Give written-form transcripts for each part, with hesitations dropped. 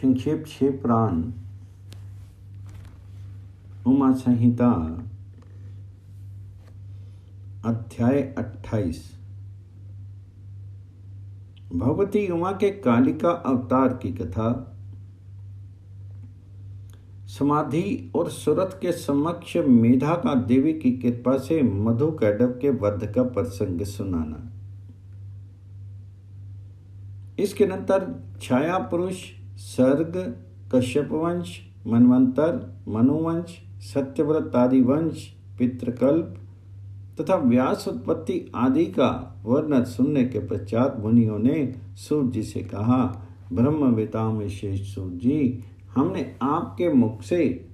संक्षेप 6 पुराण उमा संहिता अध्याय 28। भगवती उमा के कालिका अवतार की कथा। समाधि और सुरथ के समक्ष मेधा का देवी की कृपा से मधु कैडव के वध का प्रसंग सुनाना। इसके अनंतर छाया पुरुष, सर्ग, कश्यप वंश, मनवंतर, मनुवंश, सत्यव्रत आदि वंश, पितृकल्प तथा व्यास उत्पत्ति आदि का वर्णन सुनने के पश्चात मुनियों ने सूत जी से कहा, ब्रह्मवेताओं में श्रेष्ठ सूत जी, हमने आपके मुख से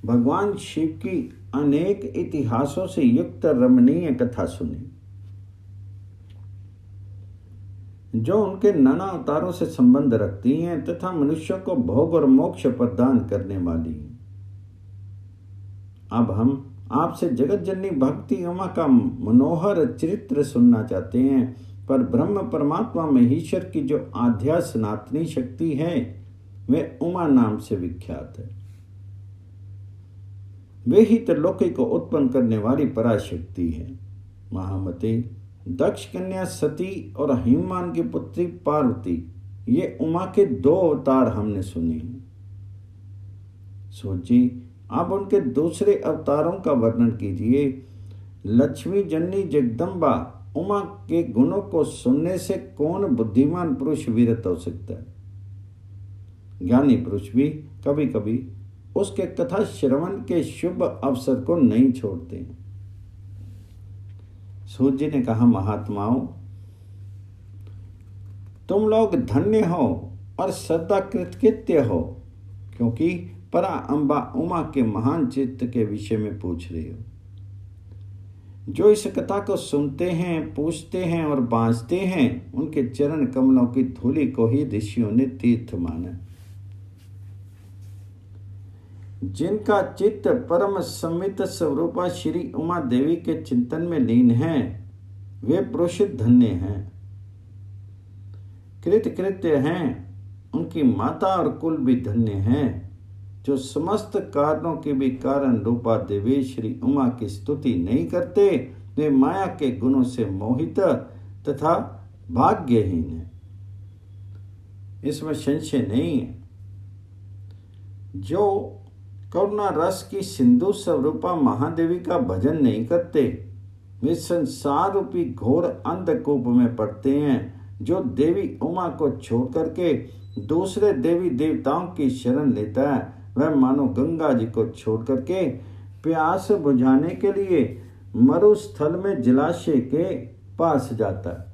भगवान शिव की अनेक इतिहासों से युक्त रमणीय कथा सुनी, जो उनके नाना अवतारों से संबंध रखती हैं तथा मनुष्यों को भोग और मोक्ष प्रदान करने वाली हैं। अब हम आपसे जगत जननी भक्ति उमा का मनोहर चरित्र सुनना चाहते हैं। पर ब्रह्म परमात्मा महेश्वर की जो आध्या सनातनी शक्ति है वे उमा नाम से विख्यात है। वे ही त्रिलोकी को उत्पन्न करने वाली पराशक्ति है। महामते, दक्ष कन्या सती और हिमवान की पुत्री पार्वती, ये उमा के 2 अवतार हमने सुने हैं। सोची, आप उनके दूसरे अवतारों का वर्णन कीजिए। लक्ष्मी जननी जगदम्बा उमा के गुणों को सुनने से कौन बुद्धिमान पुरुष विरत हो सकता है। ज्ञानी पुरुष भी कभी कभी उसके कथा श्रवण के शुभ अवसर को नहीं छोड़ते। सूत जी ने कहा, महात्माओं, तुम लोग धन्य हो और सदा कृतकृत्य हो, क्योंकि परा अम्बा उमा के महान चित्त के विषय में पूछ रहे हो। जो इस कथा को सुनते हैं, पूछते हैं और बांचते हैं, उनके चरण कमलों की धूलि को ही ऋषियों ने तीर्थ माना। जिनका चित्त परम संवित स्वरूपा श्री उमा देवी के चिंतन में लीन है, वे पुरुष धन्य हैं, कृतकृत्य हैं। उनकी माता और कुल भी धन्य हैं, जो समस्त कारणों के भी कारण रूपा देवी श्री उमा की स्तुति नहीं करते। वे माया के गुणों से मोहित तथा भाग्यहीन है, इसमें संशय नहीं है। जो करुणा रस की सिंधु स्वरूपा महादेवी का भजन नहीं करते, वे संसार रूपी घोर अंधकूप में पड़ते हैं। जो देवी उमा को छोड़ करके दूसरे देवी देवताओं की शरण लेता है, वह मानो गंगा जी को छोड़ करके प्यास बुझाने के लिए मरुस्थल में जलाशय के पास जाता है।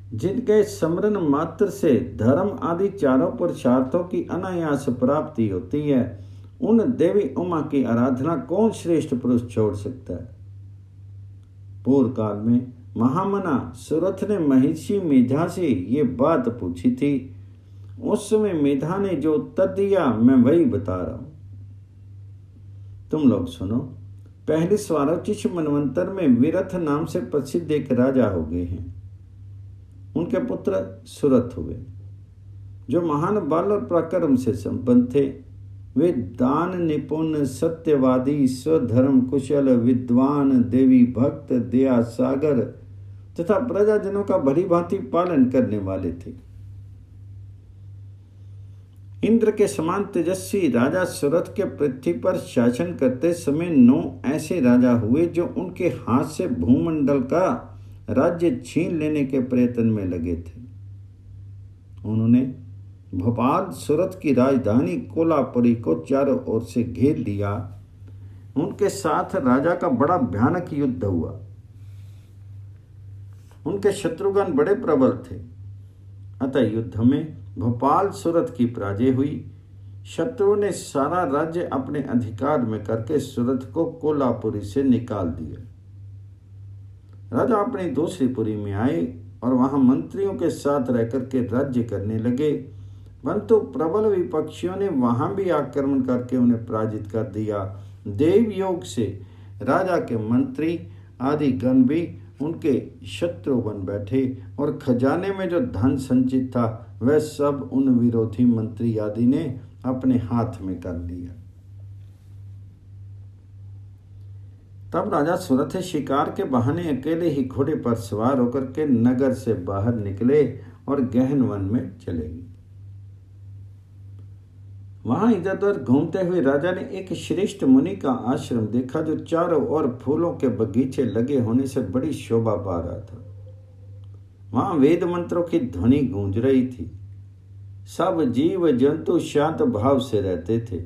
जिनके स्मरण मात्र से धर्म आदि चारों पुरुषार्थों की अनायास प्राप्ति होती है, उन देवी उमा की आराधना कौन श्रेष्ठ पुरुष छोड़ सकता है। पूर्व काल में महामना सुरथ ने महर्षि मेधा से ये बात पूछी थी। उस समय मेधा ने जो उत्तर दिया, मैं वही बता रहा हूं, तुम लोग सुनो। पहले स्वारोचिष मनवंतर में विरथ नाम से प्रसिद्ध एक राजा हो गए हैं। उनके पुत्र सुरथ हुए, जो महान बल और पराक्रम से संपन्न थे। वे दान निपुण, सत्यवादी, स्वधर्म कुशल, विद्वान, देवी भक्त, दया सागर तथा प्रजाजनों का भली भांति पालन करने वाले थे। इंद्र के समान तेजस्वी राजा सुरथ के पृथ्वी पर शासन करते समय 9 ऐसे राजा हुए जो उनके हाथ से भूमंडल का राज्य छीन लेने के प्रयत्न में लगे थे। उन्होंने भोपाल सुरथ की राजधानी कोलापुरी को चारों ओर से घेर लिया। उनके साथ राजा का बड़ा भयानक युद्ध हुआ। उनके शत्रुगण बड़े प्रबल थे, अतः युद्ध में भोपाल सुरथ की पराजय हुई। शत्रुओं ने सारा राज्य अपने अधिकार में करके सुरथ को कोलापुरी से निकाल दिया। राजा अपनी दूसरी पुरी में आए और वहां मंत्रियों के साथ रहकर के राज्य करने लगे, परंतु प्रबल विपक्षियों ने वहां भी आक्रमण करके उन्हें पराजित कर दिया। देव योग से राजा के मंत्री आदि गण भी उनके शत्रु बन बैठे और खजाने में जो धन संचित था वह सब उन विरोधी मंत्री आदि ने अपने हाथ में कर लिया। तब राजा सुरथ शिकार के बहाने अकेले ही घोड़े पर सवार होकर के नगर से बाहर निकले और गहन वन में चले गए। वहां इधर उधर घूमते हुए राजा ने एक श्रेष्ठ मुनि का आश्रम देखा जो चारों ओर फूलों के बगीचे लगे होने से बड़ी शोभा पा रहा था। वहां वेद मंत्रों की ध्वनि गूंज रही थी। सब जीव जंतु शांत भाव से रहते थे।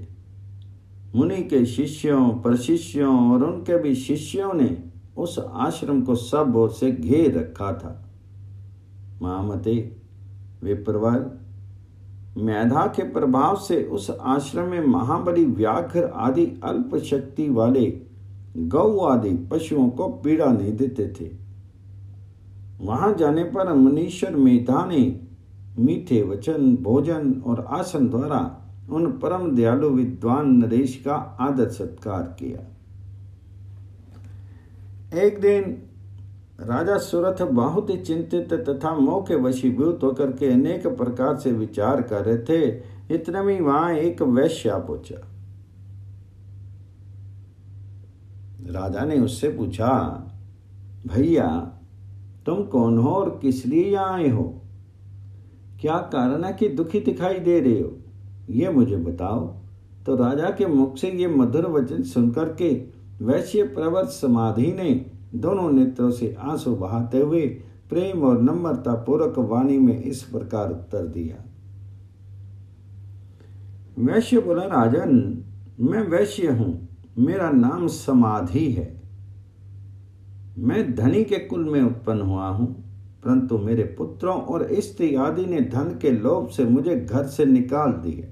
मुनि के शिष्यों प्रशिष्यों और उनके भी शिष्यों ने उस आश्रम को सब ओर से घेर रखा था। महामते विप्रवर, मेधा के प्रभाव से उस आश्रम में महाबली व्याघ्र आदि अल्प शक्ति वाले गौ आदि पशुओं को पीड़ा नहीं देते थे। वहां जाने पर मुनीश्वर मेधा ने मीठे वचन, भोजन और आसन द्वारा उन परम दयालु विद्वान नरेश का आदर सत्कार किया। एक दिन राजा सुरथ बहुत ही चिंतित तथा मोह के वशीभूत होकर के अनेक प्रकार से विचार कर रहे थे। इतने में वहां एक वैश्य पहुंचा। राजा ने उससे पूछा, भैया तुम कौन हो और किस लिए यहाँ आए हो? क्या कारण है कि दुखी दिखाई दे रहे हो? ये मुझे बताओ। तो राजा के मुख से ये मधुर वचन सुनकर के वैश्य प्रवर समाधि ने दोनों नेत्रों से आंसू बहाते हुए प्रेम और नम्रता पूर्वक वाणी में इस प्रकार उत्तर दिया। वैश्य बोला, राजन मैं वैश्य हूं, मेरा नाम समाधि है। मैं धनी के कुल में उत्पन्न हुआ हूं, परंतु मेरे पुत्रों और स्त्री आदि ने धन के लोभ से मुझे घर से निकाल दिया।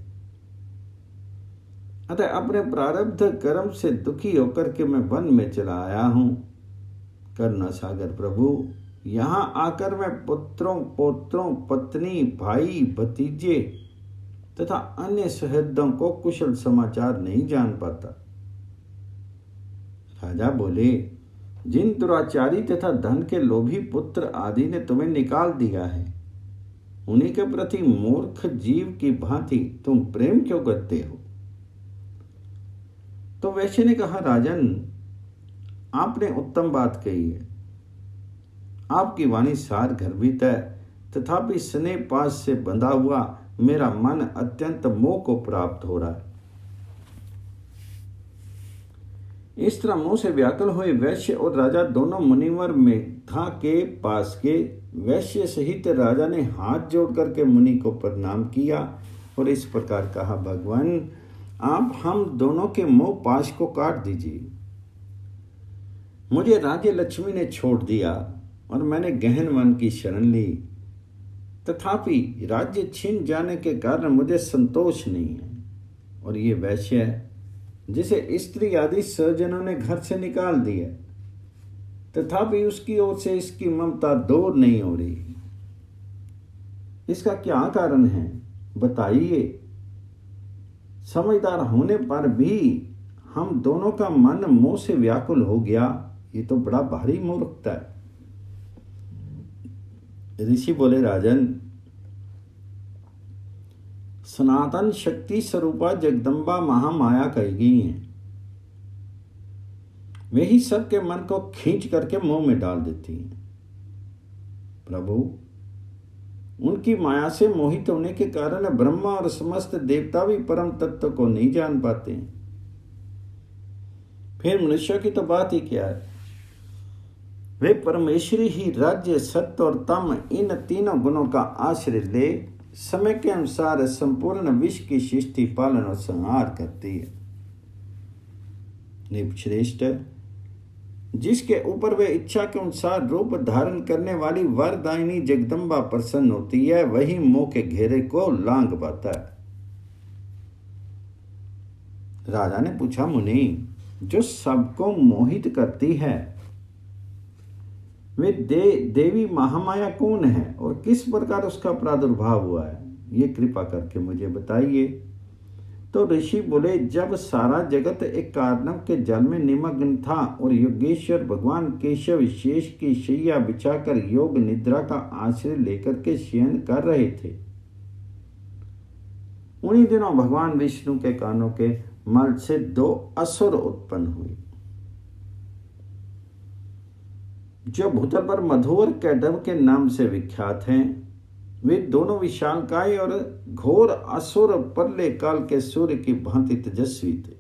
अतः अपने प्रारब्ध कर्म से दुखी होकर के मैं वन में चला आया हूं। करुणा सागर प्रभु, यहां आकर मैं पुत्रों, पौत्रों, पत्नी, भाई, भतीजे तथा अन्य सहृदयों को कुशल समाचार नहीं जान पाता। राजा बोले, जिन दुराचारी तथा धन के लोभी पुत्र आदि ने तुम्हें निकाल दिया है, उन्हीं के प्रति मूर्ख जीव की भांति तुम प्रेम क्यों करते हो? तो वैश्य ने कहा, राजन आपने उत्तम बात कही है। आपकी वाणी सार गर्भित है, तथापि स्नेह पास से बंधा हुआ मेरा मन अत्यंत मोह को प्राप्त हो रहा है। इस तरह मुंह से व्याकुल हुए वैश्य और राजा दोनों मुनिवर मेधा के पास के। वैश्य सहित राजा ने हाथ जोड़ करके मुनि को प्रणाम किया और इस प्रकार कहा, भगवान आप हम दोनों के मोह पाश को काट दीजिए। मुझे राज्य लक्ष्मी ने छोड़ दिया और मैंने गहन वन की शरण ली, तथापि राज्य छीन जाने के कारण मुझे संतोष नहीं है। और ये वैश्य है जिसे स्त्री आदि सज्जनों ने घर से निकाल दिया, तथापि उसकी ओर से इसकी ममता दूर नहीं हो रही। इसका क्या कारण है बताइए। समझदार होने पर भी हम दोनों का मन मोह से व्याकुल हो गया, ये तो बड़ा भारी मूर्खता है। ऋषि बोले, राजन सनातन शक्ति स्वरूपा जगदम्बा महामाया कही गई हैं। वे ही सबके मन को खींच करके मोह में डाल देती हैं। प्रभु उनकी माया से मोहित होने के कारण ब्रह्मा और समस्त देवता भी परम तत्व को नहीं जान पाते हैं। फिर मनुष्य की तो बात ही क्या है। वे परमेश्वरी ही राज्य, सत्य और तम इन तीनों गुणों का आश्रय ले समय के अनुसार संपूर्ण विश्व की सृष्टि, पालन और संहार करती है। निपश्रेष्ठ जिसके ऊपर वे इच्छा के अनुसार रूप धारण करने वाली वरदायिनी जगदम्बा प्रसन्न होती है, वही मोह के घेरे को लांघ पाता है। राजा ने पूछा, मुनि जो सबको मोहित करती है वे देवी महामाया कौन है और किस प्रकार उसका प्रादुर्भाव हुआ है, ये कृपा करके मुझे बताइए। तो ऋषि बोले, जब सारा जगत एक कार्णव के जल में निमग्न था और योगेश्वर भगवान केशव शेष की शैया बिछाकर योग निद्रा का आश्रय लेकर के शयन कर रहे थे, उन्हीं दिनों भगवान विष्णु के कानों के मल से 2 असुर उत्पन्न हुए, जो भूतल पर मधु और कैटव के नाम से विख्यात हैं। वे दोनों विशालकाय और घोर असुर प्रलय काल के सूर्य की भांति तेजस्वी थे।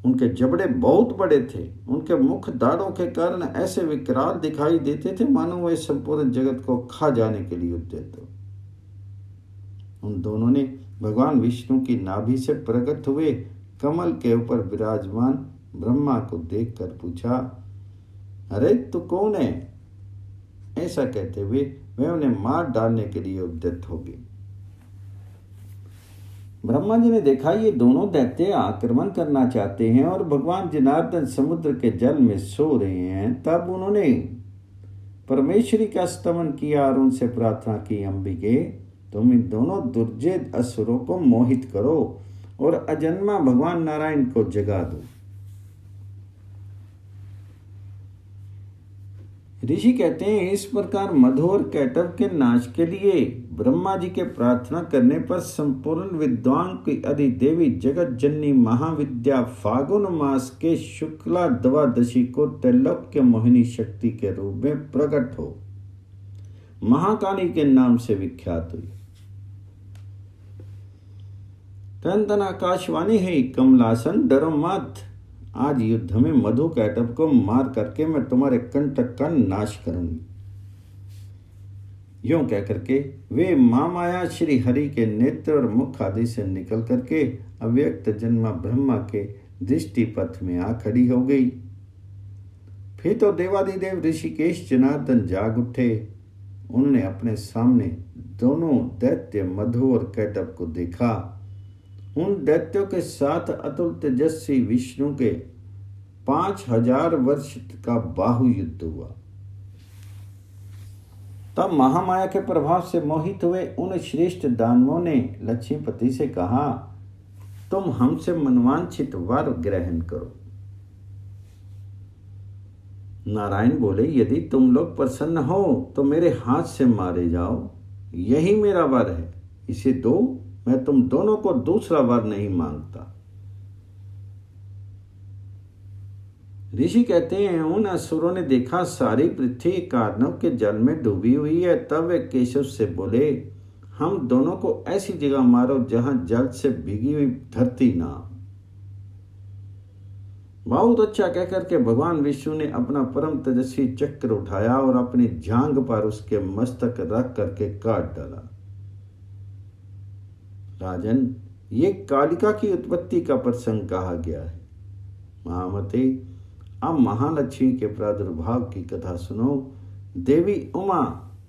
उनके जबड़े बहुत बड़े थे। उनके मुख दाढ़ों के कारण ऐसे विकराल दिखाई देते थे मानो वे संपूर्ण जगत को खा जाने के लिए उद्यत हो। उन दोनों ने भगवान विष्णु की नाभि से प्रकट हुए कमल के ऊपर विराजमान ब्रह्मा को देखकर पूछा, अरे तू कौन है? ऐसा कहते हुए वे उन्हें मार डालने के लिए उद्यत हो गए। ब्रह्मा जी ने देखा ये दोनों दैत्य आक्रमण करना चाहते हैं और भगवान जनार्दन समुद्र के जल में सो रहे हैं। तब उन्होंने परमेश्वरी का स्तमन किया और उनसे प्रार्थना की, अंबिके तुम इन दोनों दुर्जेद असुरों को मोहित करो और अजन्मा भगवान नारायण को जगा दो। ऋषि कहते हैं, इस प्रकार मधु और कैटव के नाश के लिए ब्रह्मा जी के प्रार्थना करने पर संपूर्ण विद्वान की अधिदेवी जगत जननी महाविद्या फागुन मास के शुक्ला द्वादशी को त्रैलोक्य मोहिनी शक्ति के रूप में प्रकट हो महाकाली के नाम से विख्यात हुई। तन आकाशवाणी है, कमलासन डरो मत, आज युद्ध में मधु कैटव को मार करके मैं तुम्हारे कंटक का नाश करूंगी। यूं कह करके वे मां माया श्री हरि के नेत्र और मुख आदि से निकल करके अव्यक्त जन्मा ब्रह्मा के दृष्टि पथ में आ खड़ी हो गई। फिर तो देवादिदेव ऋषिकेश जनार्दन जाग उठे। उन्होंने अपने सामने दोनों दैत्य मधु और कैटव को देखा। उन दैत्यों के साथ अतुल तेजस्वी विष्णु के 5000 वर्ष का बाहु युद्ध हुआ। तब महामाया के प्रभाव से मोहित हुए उन श्रेष्ठ दानवों ने लक्ष्मीपति से कहा, तुम हमसे मनवांछित वर ग्रहण करो। नारायण बोले, यदि तुम लोग प्रसन्न हो तो मेरे हाथ से मारे जाओ, यही मेरा वर है, इसे दो, मैं तुम दोनों को दूसरा वर नहीं मांगता। ऋषि कहते हैं, उन असुरों ने देखा सारी पृथ्वी कार्णव के जल में डूबी हुई है। तब वे केशव से बोले, हम दोनों को ऐसी जगह मारो जहां जल से भीगी हुई धरती ना। बहुत अच्छा कहकर के भगवान विष्णु ने अपना परम तेजस्वी चक्र उठाया और अपनी जांघ पर उसके मस्तक रख करके काट डाला। राजन, ये कालिका की उत्पत्ति का प्रसंग कहा गया है। महामते, अब महालक्ष्मी के प्रादुर्भाव की कथा सुनो। देवी उमा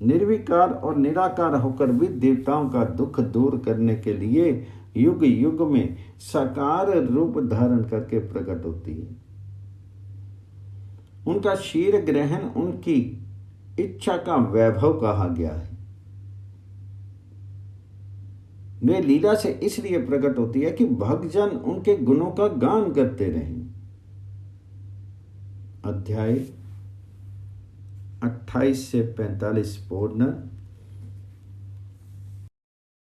निर्विकार और निराकार होकर भी देवताओं का दुख दूर करने के लिए युग युग में साकार रूप धारण करके प्रकट होती है। उनका शीर ग्रहण उनकी इच्छा का वैभव कहा गया है। वे लीला से इसलिए प्रकट होती है कि भक्तजन उनके गुणों का गान करते रहें। अध्याय 28 से 45 पूर्ण।